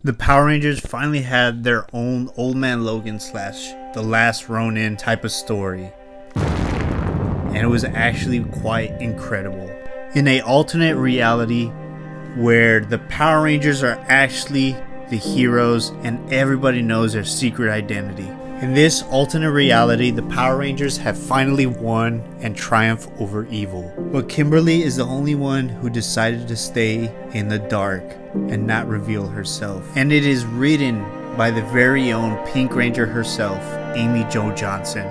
The Power Rangers finally had their own Old Man Logan / the Last Ronin type of story. And it was actually quite incredible. In a alternate reality where the Power Rangers are actually the heroes and everybody knows their secret identity. In this alternate reality, the Power Rangers have finally won and triumphed over evil. But Kimberly is the only one who decided to stay in the dark and not reveal herself. And it is written by the very own Pink Ranger herself, Amy Jo Johnson,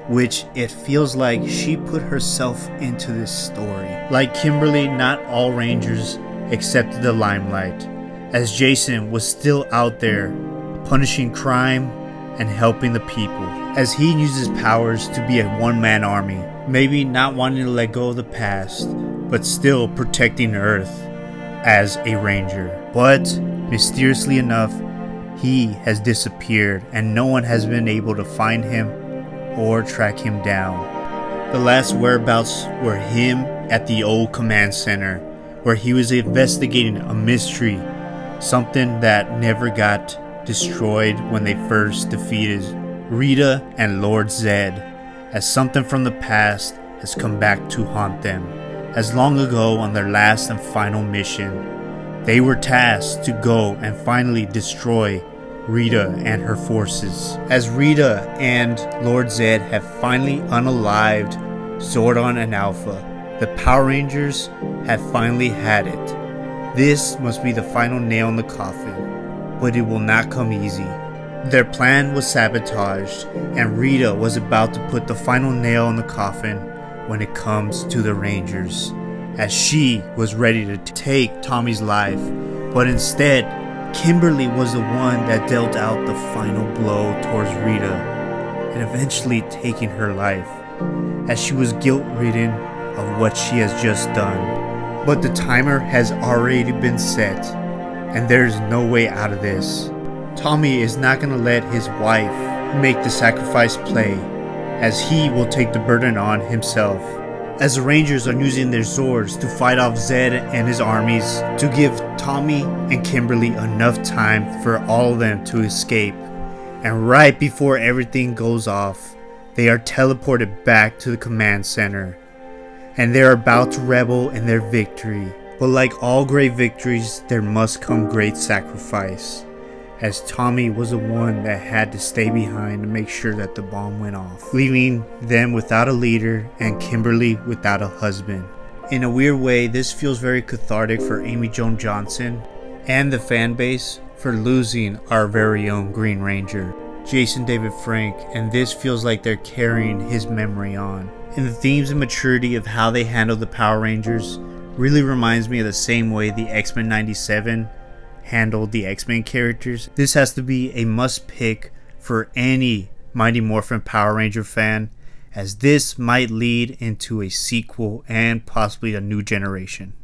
which it feels like she put herself into this story. Like Kimberly, not all Rangers accepted the limelight, as Jason was still out there punishing crime and helping the people, as he uses powers to be a one-man army, maybe not wanting to let go of the past, but still protecting Earth as a ranger. But mysteriously enough, he has disappeared and no one has been able to find him or track him down. The last whereabouts were him at the old command center, where he was investigating a mystery, something that never got destroyed when they first defeated Rita and Lord Zed, as something from the past has come back to haunt them. As long ago, on their last and final mission, they were tasked to go and finally destroy Rita and her forces. As Rita and Lord Zed have finally unalived Zordon and Alpha, the Power Rangers have finally had it. This must be the final nail in the coffin, but it will not come easy. Their plan was sabotaged, and Rita was about to put the final nail in the coffin when it comes to the Rangers, as she was ready to take Tommy's life, but instead, Kimberly was the one that dealt out the final blow towards Rita, and eventually taking her life, as she was guilt-ridden of what she has just done. But the timer has already been set, and there is no way out of this. Tommy is not going to let his wife make the sacrifice play, as he will take the burden on himself. As the Rangers are using their Zords to fight off Zed and his armies, to give Tommy and Kimberly enough time for all of them to escape. And right before everything goes off, they are teleported back to the command center, and they are about to revel in their victory. But like all great victories, there must come great sacrifice, as Tommy was the one that had to stay behind to make sure that the bomb went off, leaving them without a leader and Kimberly without a husband. In a weird way, this feels very cathartic for Amy Jo Johnson and the fan base for losing our very own Green Ranger, Jason David Frank, and this feels like they're carrying his memory on. And the themes and maturity of how they handle the Power Rangers really reminds me of the same way the Xmen 97 handled the X-Men characters. This has to be a must pick for any Mighty Morphin Power Ranger fan, as this might lead into a sequel and possibly a new generation.